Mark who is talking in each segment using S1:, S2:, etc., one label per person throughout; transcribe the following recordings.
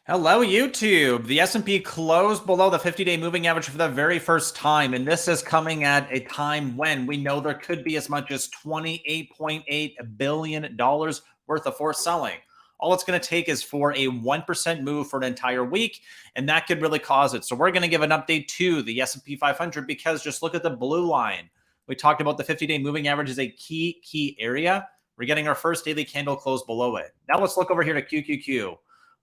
S1: Hello, YouTube. The S&P closed below the 50-day moving average for the very first time, and this is coming at a time when we know there could be as much as $28.8 billion worth of forced selling. All it's going to take is for a 1% move for an entire week, and that could really cause it. So we're going to give an update to the S&P 500 because just look at the blue line. We talked about the 50-day moving average is a key area. We're getting our first daily candle close below it. Now let's look over here to QQQ.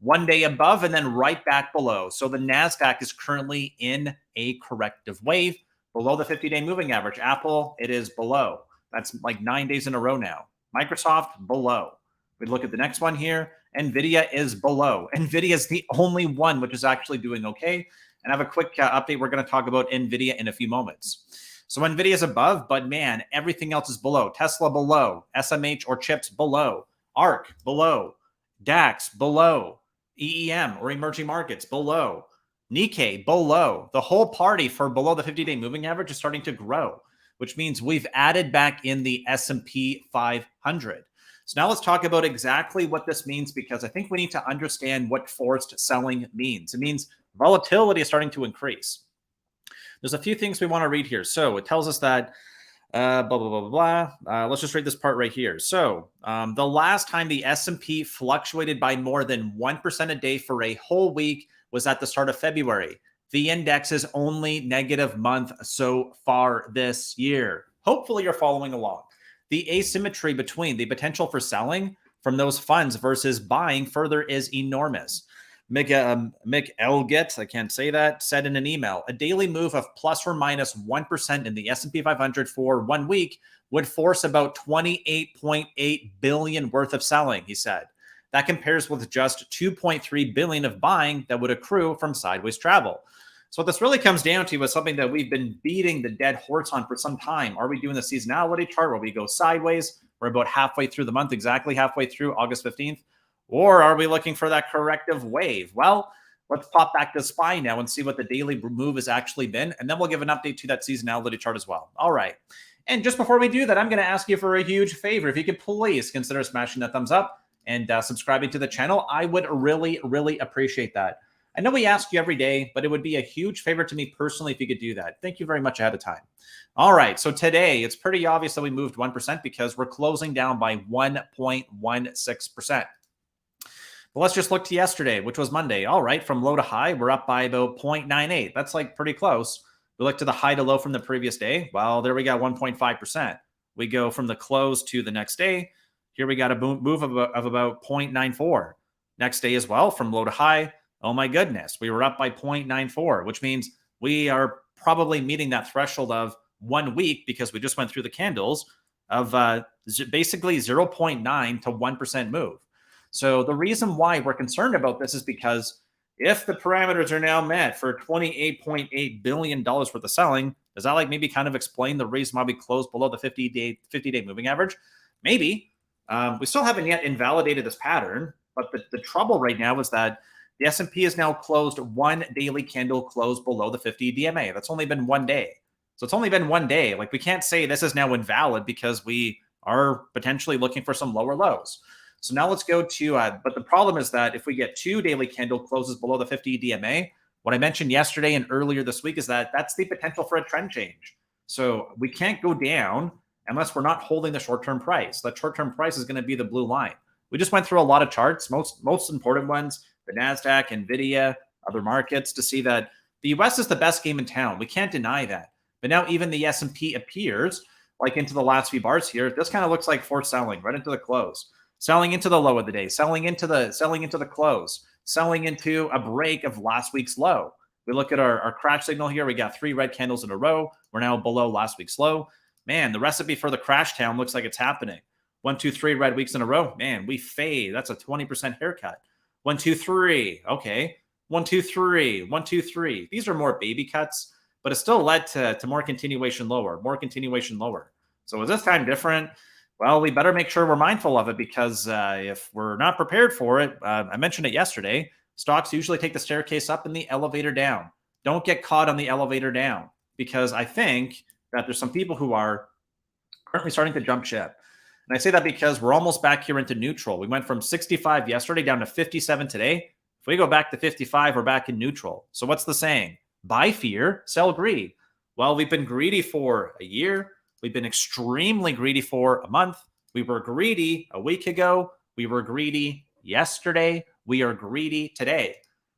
S1: 1 day above and then right back below. So the NASDAQ is currently in a corrective wave below the 50-day moving average. Apple, it is below. That's like 9 days in a row now. Microsoft, below. We look at the next one here. NVIDIA is below. NVIDIA is the only one which is actually doing okay. And I have a quick update. We're going to talk about NVIDIA in a few moments. So NVIDIA is above, but man, everything else is below. Tesla below. SMH or chips below. ARC below. DAX below. EEM or emerging markets below. Nikkei below. The whole party for below the 50-day moving average is starting to grow, which means we've added back in the S&P 500. So now let's talk about exactly what this means, because I think we need to understand what forced selling means. It means volatility is starting to increase. There's a few things we want to read here. So it tells us that blah, blah, blah, blah, blah. Let's just read this part right here. So the last time the S&P fluctuated by more than 1% a day for a whole week was at the start of February. The index is only negative month so far this year. Hopefully you're following along. The asymmetry between the potential for selling from those funds versus buying further is enormous. Mick Elgett, I can't say that, said in an email, a daily move of plus or minus 1% in the S&P 500 for 1 week would force about $28.8 billion worth of selling, he said. That compares with just $2.3 billion of buying that would accrue from sideways travel. So what this really comes down to is something that we've been beating the dead horse on for some time. Are we doing the seasonality chart where we go sideways? We're about halfway through the month, exactly halfway through August 15th. Or are we looking for that corrective wave? Well, let's pop back to SPY now and see what the daily move has actually been. And then we'll give an update to that seasonality chart as well. All right. And just before we do that, I'm going to ask you for a huge favor. If you could please consider smashing that thumbs up and subscribing to the channel, I would really appreciate that. I know we ask you every day, but it would be a huge favor to me personally if you could do that. Thank you very much ahead of time. All right. So today, it's pretty obvious that we moved 1% because we're closing down by 1.16%. But let's just look to yesterday, which was Monday. All right, from low to high, we're up by about 0.98. That's like pretty close. We look to the high to low from the previous day. Well, there we got 1.5%. We go from the close to the next day. Here we got a move of about 0.94. Next day as well, from low to high. Oh my goodness, we were up by 0.94, which means we are probably meeting that threshold of 1 week because we just went through the candles of basically 0.9 to 1% move. So the reason why we're concerned about this is because if the parameters are now met for $28.8 billion worth of selling, does that like maybe kind of explain the reason why we closed below the 50-day moving average? Maybe. We still haven't yet invalidated this pattern, but the trouble right now is that the S&P is now closed 1 daily candle close below the 50 DMA. That's only been 1 day. So it's only been 1 day. Like we can't say this is now invalid because we are potentially looking for some lower lows. So now let's go to, but the problem is that if we get 2 daily candle closes below the 50 DMA, what I mentioned yesterday and earlier this week is that that's the potential for a trend change. So we can't go down unless we're not holding the short-term price. That short-term price is going to be the blue line. We just went through a lot of charts, most important ones, the NASDAQ, NVIDIA, other markets, to see that the US is the best game in town. We can't deny that. But now even the S&P appears, like into the last few bars here, this kind of looks like forced selling right into the close. Selling into the low of the day, selling into the close, selling into a break of last week's low. We look at our crash signal here. We got 3 red candles in a row. We're now below last week's low. Man, the recipe for the crash town looks like it's happening. 1, 2, 3 red weeks in a row. Man, we fade. That's a 20% haircut. 1, 2, 3. Okay. 1, 2, 3. 1, 2, 3. These are more baby cuts, but it still led to more continuation lower, So is this time different? Well, we better make sure we're mindful of it because if we're not prepared for it, I mentioned it yesterday, stocks usually take the staircase up and the elevator down. Don't get caught on the elevator down because I think that there's some people who are currently starting to jump ship. And I say that because we're almost back here into neutral. We went from 65 yesterday down to 57 today. If we go back to 55, we're back in neutral. So what's the saying? Buy fear, sell greed. Well, we've been greedy for a year. We've been extremely greedy for a month. We were greedy a week ago. We were greedy yesterday. We are greedy today.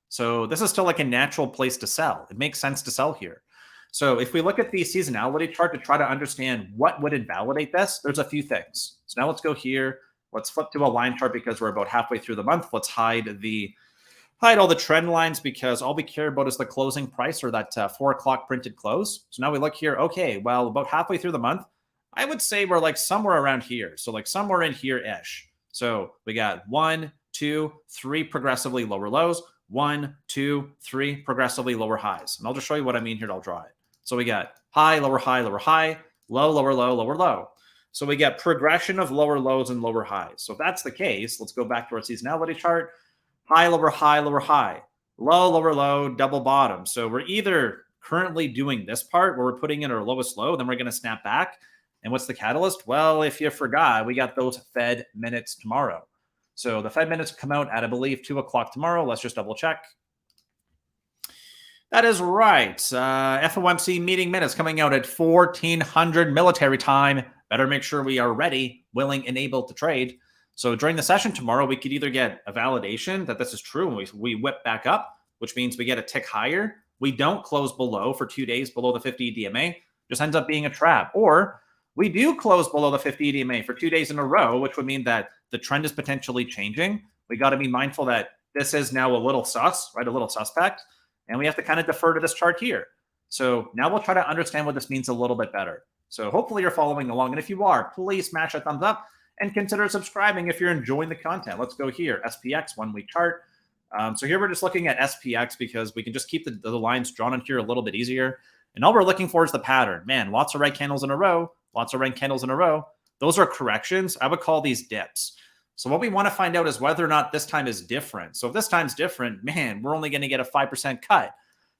S1: So this is still like a natural place to sell. It makes sense to sell here. So if we look at the seasonality chart to try to understand what would invalidate this, there's a few things. So now let's go here. Let's flip to a line chart because we're about halfway through the month. Let's hide all the trend lines because all we care about is the closing price or that 4 o'clock printed close. So now we look here. Okay, well, about halfway through the month, I would say we're like somewhere around here. So like somewhere in here-ish. So we got 1, 2, 3 progressively lower lows, 1, 2, 3 progressively lower highs. And I'll just show you what I mean here. I'll draw it. So we got high, lower, low, lower, low, lower, low. So we get progression of lower lows and lower highs. So if that's the case, let's go back to our seasonality chart. High, lower, high, low, lower, low, double bottom. So we're either currently doing this part where we're putting in our lowest low, then we're going to snap back. And what's the catalyst? Well, if you forgot, we got those Fed minutes tomorrow. So the Fed minutes come out at, I believe, 2 o'clock tomorrow. Let's just double check. That is right. FOMC meeting minutes coming out at 1400 military time. Better make sure we are ready, willing, and able to trade. So during the session tomorrow, we could either get a validation that this is true and we whip back up, which means we get a tick higher. We don't close below for 2 days below the 50 DMA. Just ends up being a trap. Or we do close below the 50 DMA for 2 days in a row, which would mean that the trend is potentially changing. We got to be mindful that this is now a little sus, right? A little suspect. And we have to kind of defer to this chart here. So now we'll try to understand what this means a little bit better. So hopefully you're following along. And if you are, please smash a thumbs up and consider subscribing if you're enjoying the content. Let's go here. SPX 1 week chart. So here we're just looking at SPX because we can just keep the lines drawn on here a little bit easier. And all we're looking for is the pattern. Man, lots of red candles in a row. Lots of red candles in a row. Those are corrections. I would call these dips. So what we want to find out is whether or not this time is different. So if this time's different, man, we're only going to get a 5% cut.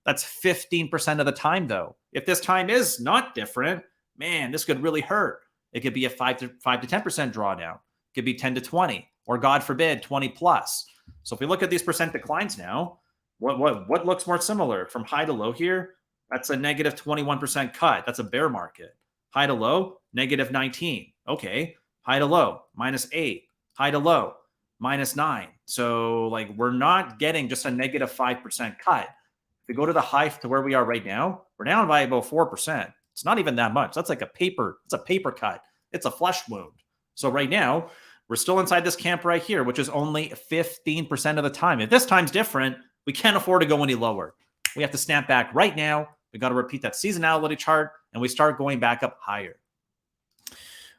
S1: That's 15% of the time, though. If this time is not different, man, this could really hurt. It could be a 5 to 10% drawdown. It could be 10 to 20, or God forbid, 20 plus. So if we look at these percent declines now, what looks more similar from high to low here? That's a negative 21% cut. That's a bear market. High to low, negative 19. Okay. High to low, minus 8. High to low, minus 9. So like we're not getting just a negative 5% cut. If we go to the high to where we are right now, we're down by about 4%. It's not even that much. That's like it's a paper cut. It's a flesh wound. So right now, we're still inside this camp right here, which is only 15% of the time. If this time's different, we can't afford to go any lower. We have to snap back right now. We got to repeat that seasonality chart, and we start going back up higher.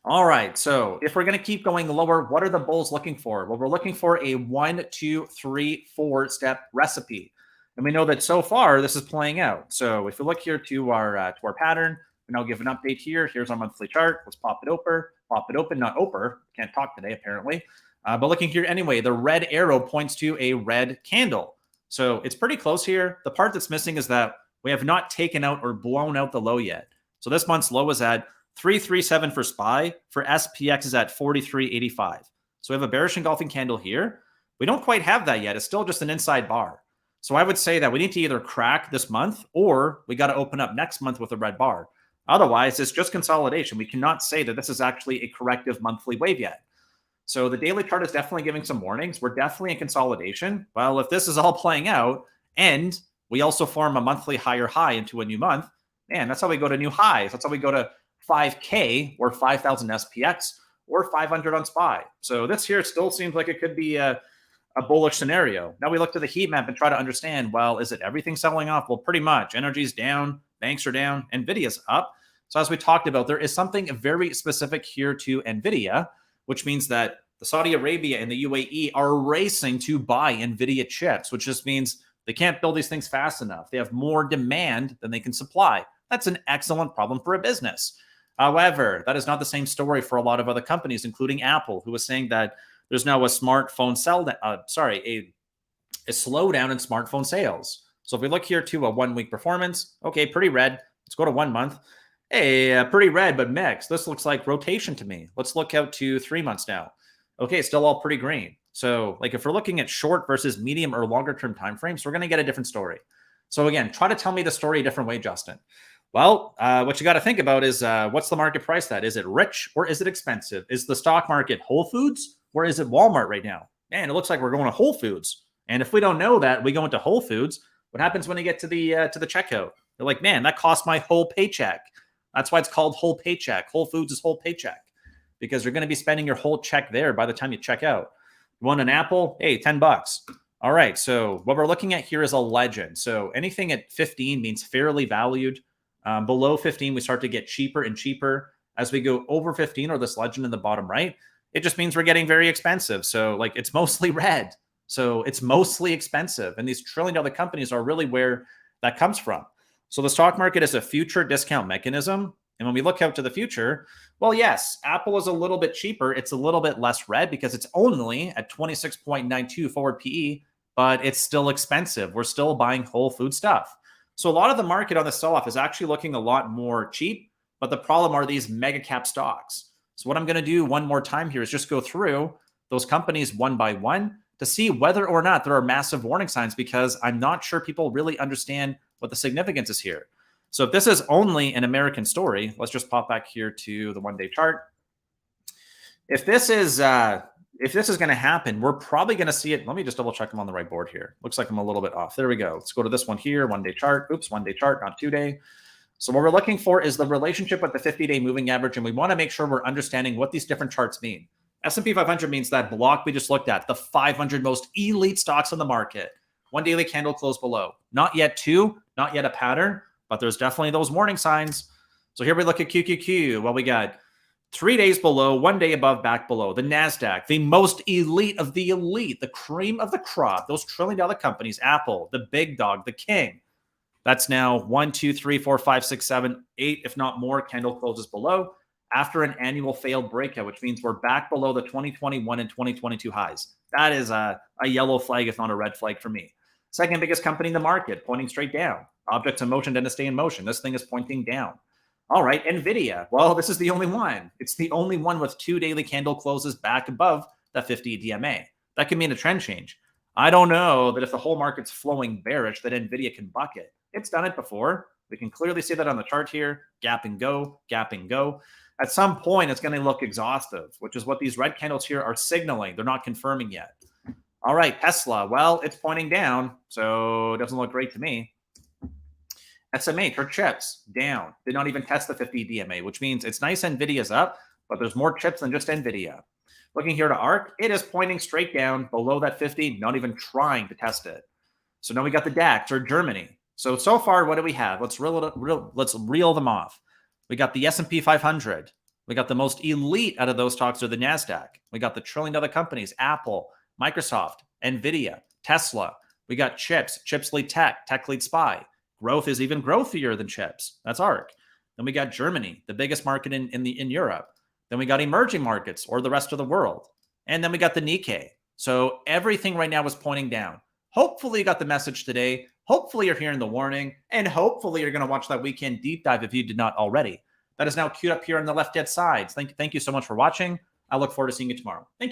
S1: All right, so if we're going to keep going lower, what are the bulls looking for? Well, we're looking for a 1, 2, 3, 4 step recipe. And we know that so far this is playing out. So if we look here to our pattern, and I'll give an update here. Here's our monthly chart. Let's pop it open, not oper. Can't talk today, apparently. But looking here anyway, the red arrow points to a red candle. So it's pretty close here. The part that's missing is that we have not taken out or blown out the low yet. So this month's low is at 337 for SPY. For SPX is at 43.85. So we have a bearish engulfing candle here. We don't quite have that yet. It's still just an inside bar. So I would say that we need to either crack this month or we got to open up next month with a red bar. Otherwise, it's just consolidation. We cannot say that this is actually a corrective monthly wave yet. So the daily chart is definitely giving some warnings. We're definitely in consolidation. Well, if this is all playing out and we also form a monthly higher high into a new month, man, that's how we go to new highs. That's how we go to 5K or 5,000 SPX or 500 on SPY. So this here still seems like it could be a bullish scenario. Now we look to the heat map and try to understand, well, is it everything selling off? Well, pretty much. Energy's down, banks are down, NVIDIA's up. So as we talked about, there is something very specific here to NVIDIA, which means that the Saudi Arabia and the UAE are racing to buy NVIDIA chips, which just means they can't build these things fast enough. They have more demand than they can supply. That's an excellent problem for a business. However, that is not the same story for a lot of other companies, including Apple, who was saying that there's now a smartphone a slowdown in smartphone sales. So if we look here to a 1 week performance, okay, pretty red. Let's go to 1 month. Hey, pretty red, but mixed. This looks like rotation to me. Let's look out to 3 months now. Okay, still all pretty green. So like if we're looking at short versus medium or longer term time frames, we're going to get a different story. So again, try to tell me the story a different way, Justin. Well, what you got to think about is what's the market price at? Is it rich or is it expensive? Is the stock market Whole Foods or is it Walmart right now? Man, it looks like we're going to Whole Foods. And if we don't know that, we go into Whole Foods. What happens when you get to the checkout? You're like, man, that cost my whole paycheck. That's why it's called whole paycheck. Whole Foods is whole paycheck because you're going to be spending your whole check there by the time you check out. You want an apple? Hey, $10. All right. So what we're looking at here is a legend. So anything at 15 means fairly valued. Below 15, we start to get cheaper and cheaper. As we go over 15 or this legend in the bottom right, it just means we're getting very expensive. So like it's mostly red. So it's mostly expensive. And these trillion-dollar companies are really where that comes from. So the stock market is a future discount mechanism. And when we look out to the future, well, yes, Apple is a little bit cheaper. It's a little bit less red because it's only at 26.92 forward PE, but it's still expensive. We're still buying whole food stuff. So a lot of the market on the sell-off is actually looking a lot more cheap, but the problem are these mega cap stocks. So what I'm going to do one more time here is just go through those companies one by one to see whether or not there are massive warning signs, because I'm not sure people really understand what the significance is here. So if this is only an American story, let's just pop back here to the one-day chart. If this is going to happen, we're probably going to see it. Let me just double check I'm on the right board here. Looks like I'm a little bit off. There we go. Let's go to this one here, one-day chart. Oops, one-day chart, not two-day. So what we're looking for is the relationship with the 50-day moving average, and we want to make sure we're understanding what these different charts mean. S&P 500 means that block we just looked at, the 500 most elite stocks on the market. One daily candle close below. Not yet two, not yet a pattern, but there's definitely those warning signs. So here we look at QQQ. Well, we got 3 days below, 1 day above, back below. The NASDAQ, the most elite of the elite, the cream of the crop, those trillion-dollar companies, Apple, the big dog, the king. That's now 1, 2, 3, 4, 5, 6, 7, 8, if not more, candle closes below after an annual failed breakout, which means we're back below the 2021 and 2022 highs. That is a yellow flag, if not a red flag for me. Second biggest company in the market, pointing straight down. Objects in motion tend to stay in motion. This thing is pointing down. All right, NVIDIA. Well, this is the only one. It's the only one with 2 daily candle closes back above the 50 DMA. That could mean a trend change. I don't know that if the whole market's flowing bearish, that NVIDIA can buck it. It's done it before. We can clearly see that on the chart here. Gap and go, gap and go. At some point, it's going to look exhaustive, which is what these red candles here are signaling. They're not confirming yet. All right, Tesla. Well, it's pointing down, so it doesn't look great to me. SMH or chips down. Did not even test the 50 DMA, which means it's nice NVIDIA's up, but there's more chips than just NVIDIA. Looking here to ARC, it is pointing straight down below that 50, not even trying to test it. So now we got the DAX or Germany. So far, what do we have? Let's reel them off. We got the S&P 500. We got the most elite out of those stocks are the NASDAQ. We got the trillion-dollar companies, Apple, Microsoft, NVIDIA, Tesla. We got chips, chips lead tech, tech lead SPY. Growth is even growthier than chips. That's ARC. Then we got Germany, the biggest market in Europe. Then we got emerging markets or the rest of the world. And then we got the Nikkei. So everything right now is pointing down. Hopefully you got the message today. Hopefully you're hearing the warning. And hopefully you're going to watch that weekend deep dive if you did not already. That is now queued up here on the left-hand side. Thank you so much for watching. I look forward to seeing you tomorrow. Thank you.